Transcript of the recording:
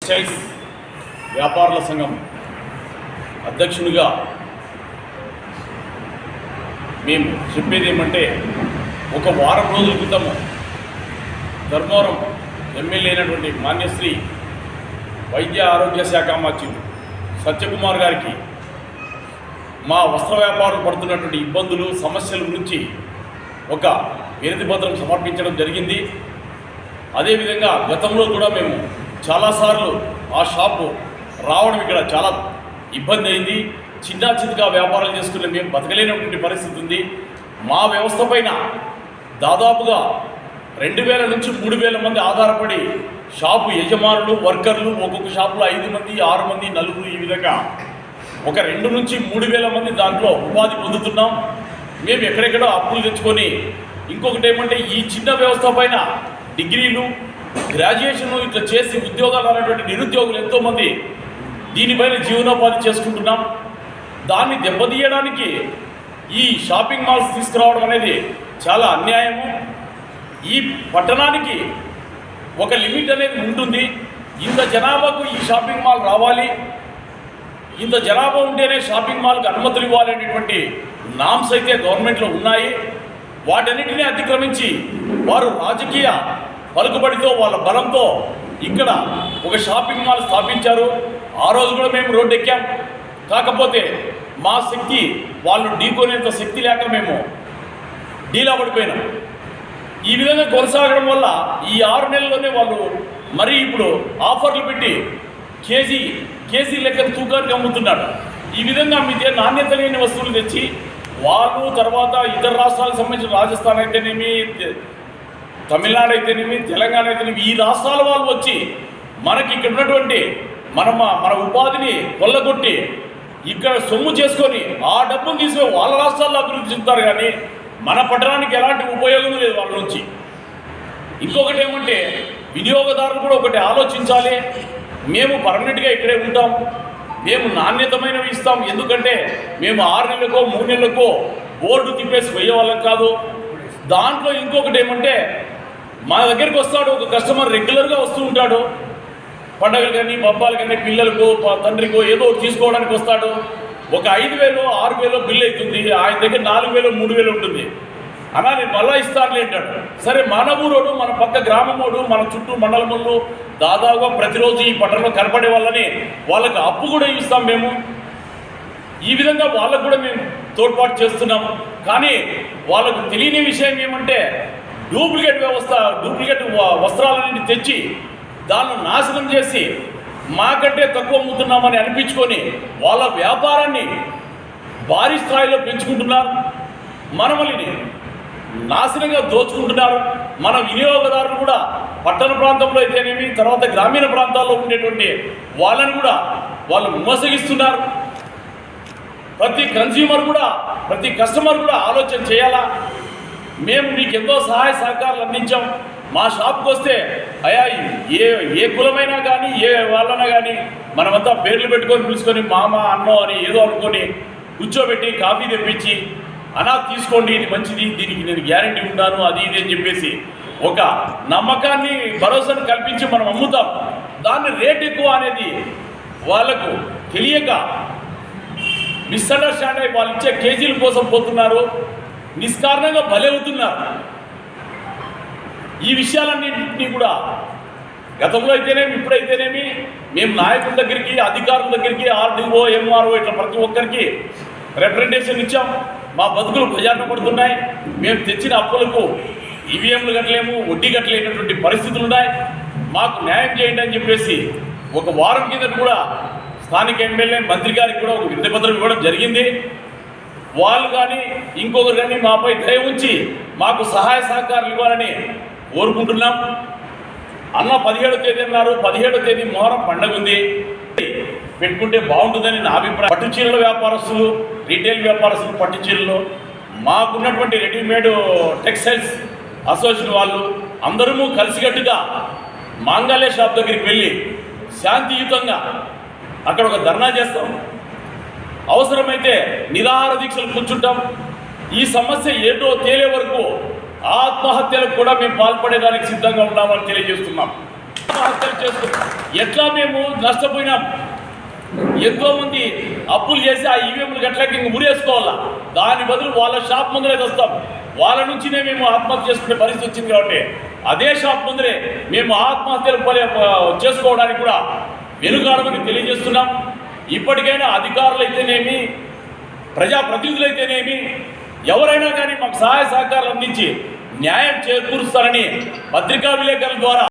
Textiles వ్యాపారుల సంఘం అధ్యక్షునిగా మేము చెప్పేది ఏమంటే, ఒక వారం రోజుల క్రితము ధర్మవరం ఎమ్మెల్యే అయినటువంటి మాన్యశ్రీ వైద్య ఆరోగ్య శాఖ మంత్రి సత్యకుమార్ గారికి మా వస్త్ర వ్యాపారం పడుతున్నటువంటి ఇబ్బందులు సమస్యల గురించి ఒక వినతి పత్రం సమర్పించడం జరిగింది. అదేవిధంగా గతంలో కూడా మేము చాలాసార్లు ఆ షాపు రావడం ఇక్కడ చాలా ఇబ్బంది అయింది. చిన్నగా వ్యాపారాలు చేసుకునే మేము బతకలేనటువంటి పరిస్థితి ఉంది. మా వ్యవస్థ పైన దాదాపుగా 2000 నుంచి 3000 మంది ఆధారపడి షాపు యజమానులు, వర్కర్లు, ఒక్కొక్క షాపులో 5 మంది, 6 మంది, నలుగురు, ఈ విధంగా ఒక 2 నుంచి 3000 మంది దాంట్లో ఉపాధి పొందుతున్నాం. మేము ఎక్కడెక్కడో అప్పులు తెచ్చుకొని, ఇంకొకటి ఏమంటే ఈ చిన్న వ్యవస్థ పైన డిగ్రీలు, గ్రాడ్యుయేషన్ ఇట్లా చేసి ఉద్యోగాలు అనేటువంటి నిరుద్యోగులు ఎంతోమంది దీనిపైన జీవనోపాధి చేసుకుంటున్నాం. దాన్ని దెబ్బతీయడానికి ఈ షాపింగ్ మాల్స్ తీసుకురావడం అనేది చాలా అన్యాయము. ఈ పట్టణానికి ఒక లిమిట్ అనేది ఉంటుంది. ఇంత జనాభాకు ఈ షాపింగ్ మాల్ రావాలి, ఇంత జనాభా ఉంటేనే షాపింగ్ మాల్కి అనుమతులు ఇవ్వాలనేటువంటి నామ్స్ అయితే గవర్నమెంట్లో ఉన్నాయి. వాటన్నిటినీ అతిక్రమించి వారు రాజకీయ పలుకుబడితో, వాళ్ళ బలంతో ఇక్కడ ఒక షాపింగ్ మాల్ స్థాపించారు. ఆ రోజు కూడా మేము రోడ్డు ఎక్కాం. కాకపోతే మా శక్తి వాళ్ళు ఢీకొనేంత శక్తి లేక మేము డీలా పడిపోయినాం. ఈ విధంగా కొనసాగడం వల్ల ఈ 6 నెలల్లోనే వాళ్ళు మరీ ఇప్పుడు ఆఫర్లు పెట్టి కేజీ లెక్కన తూకానికి అమ్ముతున్నాడు. ఈ విధంగా మీదే నాణ్యత లేని వస్తువులు తెచ్చి వాళ్ళు తర్వాత ఇతర రాష్ట్రాలకు సంబంధించిన రాజస్థాన్ అయితేనేమి, తమిళనాడు అయితేనేమి, తెలంగాణ అయితేనేమి, ఈ రాష్ట్రాల వాళ్ళు వచ్చి మనకి ఇక్కడ ఉన్నటువంటి మన ఉపాధిని కొల్లగొట్టి ఇక్కడ సొమ్ము చేసుకొని ఆ డబ్బును తీసుకొని వాళ్ళ రాష్ట్రాల్లో అభివృద్ధి చెందుతారు. కానీ మన పట్టణానికి ఎలాంటి ఉపయోగం లేదు వాళ్ళ నుంచి. ఇంకొకటి ఏమంటే, వినియోగదారులు కూడా ఒకటి ఆలోచించాలి. మేము పర్మనెంట్గా ఇక్కడే ఉంటాం, మేము నాణ్యతమైనవి ఇస్తాం. ఎందుకంటే మేము 6 నెలలకో 3 నెలలకో బోర్డు తిప్పేసి పోయే వాళ్ళం కాదు. దాంట్లో ఇంకొకటి ఏమంటే, మా దగ్గరికి వస్తాడు ఒక కస్టమర్, రెగ్యులర్గా వస్తూ ఉంటాడు. పండగలు కానీ, పబ్బాలు కానీ, పిల్లలకో తండ్రికో ఏదో తీసుకోవడానికి వస్తాడు. ఒక 5000 6000 బిల్ అవుతుంది, ఆయన దగ్గర 4000 3000 ఉంటుంది. అలా నేను మళ్ళీ ఇస్తానులే అంటాడు. సరే, మన ఊరోడు, మన పక్క గ్రామమోడు, మన చుట్టూ మండలములు దాదాపుగా ప్రతిరోజు ఈ పట్టణంలో కనపడే వాళ్ళని వాళ్ళకి అప్పు కూడా ఇస్తాం మేము. ఈ విధంగా వాళ్ళకు కూడా మేము తోడ్పాటు చేస్తున్నాము. కానీ వాళ్ళకు తెలియని విషయం ఏమంటే, డూప్లికేట్ వస్త్రాలన్నింటినీ తెచ్చి దాన్ని నాశనం చేసి మాకంటే తక్కువ అమ్ముతున్నామని అనిపించుకొని వాళ్ళ వ్యాపారాన్ని భారీ స్థాయిలో పెంచుకుంటున్నారు. మనమల్ని నాశనంగా దోచుకుంటున్నారు. మన వినియోగదారులు కూడా పట్టణ ప్రాంతంలో అయితేనేమి, తర్వాత గ్రామీణ ప్రాంతాల్లో ఉండేటువంటి వాళ్ళని కూడా వాళ్ళు మోసగిస్తున్నారు. ప్రతి కన్స్యూమర్ కూడా, ప్రతి కస్టమర్ కూడా ఆలోచన చేయాలా. మేము మీకు ఎంతో సహాయ సహకారాలు అందించాం. మా షాప్కి వస్తే అయ్యా ఏ కులమైనా కానీ, ఏ వాళ్ళైనా కానీ మనమంతా పేర్లు పెట్టుకొని పిలుచుకొని మామ అన్నో అని ఏదో అనుకొని కూర్చోబెట్టి కాఫీ తెప్పించి, అనా తీసుకోండి, ఇది మంచిది, దీనికి నేను గ్యారెంటీ ఉన్నాను, అది ఇది అని చెప్పేసి ఒక నమ్మకాన్ని, భరోసాను కల్పించి మనం అమ్ముతాం. దాన్ని రేట్ ఎక్కువ అనేది వాళ్ళకు తెలియక మిస్అండర్స్టాండ్ అయ్యి వాళ్ళు ఇచ్చే కేజీల కోసం పోతున్నారు, నిష్కారణంగా బలవుతున్నారు. ఈ విషయాలన్నింటినీ కూడా గతంలో అయితేనేమి, ఇప్పుడైతేనేమి మేము నాయకుల దగ్గరికి, అధికారుల దగ్గరికి, ఆర్డీఓ, ఎంఆర్ఓ ఇట్లా ప్రతి ఒక్కరికి రిప్రజెంటేషన్ ఇచ్చాం. మా బతుకులు ప్రజాట పడుతున్నాయి, మేము తెచ్చిన అప్పులకు ఈవీఎంలు కట్టలేము, వడ్డీ కట్టలేనటువంటి పరిస్థితులు ఉన్నాయి, మాకు న్యాయం చేయండి అని చెప్పేసి ఒక వారం కింద కూడా స్థానిక ఎమ్మెల్యే, మంత్రి గారికి కూడా ఒక వినతి పత్రం ఇవ్వడం జరిగింది. వాళ్ళు కానీ ఇంకొకరు కానీ మాపై దయ ఉంచి మాకు సహాయ సహకారాలు ఇవ్వాలని కోరుకుంటున్నాం. అన్న 17వ తేదీ అన్నారు. 17వ తేదీ మొహరం పండుగ ఉంది, పెట్టుకుంటే బాగుంటుందని నా అభిప్రాయం. పట్టు చీరల వ్యాపారస్తులు, రీటైల్ వ్యాపారస్తులు, పట్టు చీరలు, మాకున్నటువంటి రెడీమేడ్ టెక్స్టైల్స్ అసోసియేషన్ వాళ్ళు అందరము కలిసికట్టుగా మాంగళ్య షాప్ దగ్గరికి వెళ్ళి శాంతియుతంగా అక్కడ ఒక ధర్నా చేస్తాం. అవసరమైతే నిరాహార దీక్షలు కూర్చుంటాం. ఈ సమస్య ఏటో తేలే వరకు ఆత్మహత్యలకు కూడా మేము పాల్పడేదానికి సిద్ధంగా ఉన్నామని తెలియజేస్తున్నాం. ఆత్మహత్యలు చేసుకున్నాం. ఎట్లా మేము నష్టపోయినాం. ఎంతోమంది అప్పులు చేసి ఆ ఈవీఎంలు గట్లకి ఇంక ఉరేసుకోవాలా, దాని బదులు వాళ్ళ షాప్ ముందరే వస్తాం. వాళ్ళ నుంచినే మేము ఆత్మహత్య చేసుకునే పరిస్థితి వచ్చింది. కాబట్టి అదే షాప్ ముందరే మేము ఆత్మహత్యలు చేసుకోవడానికి కూడా వెనుకాడమని తెలియజేస్తున్నాం. ఇప్పటికైనా అధికారులు అయితేనేమి, ప్రజాప్రతినిధులు అయితేనేమి, ఎవరైనా కానీ మాకు సహాయ సహకారాలు అందించి న్యాయం చేకూరుస్తారని పత్రికా విలేకరుల ద్వారా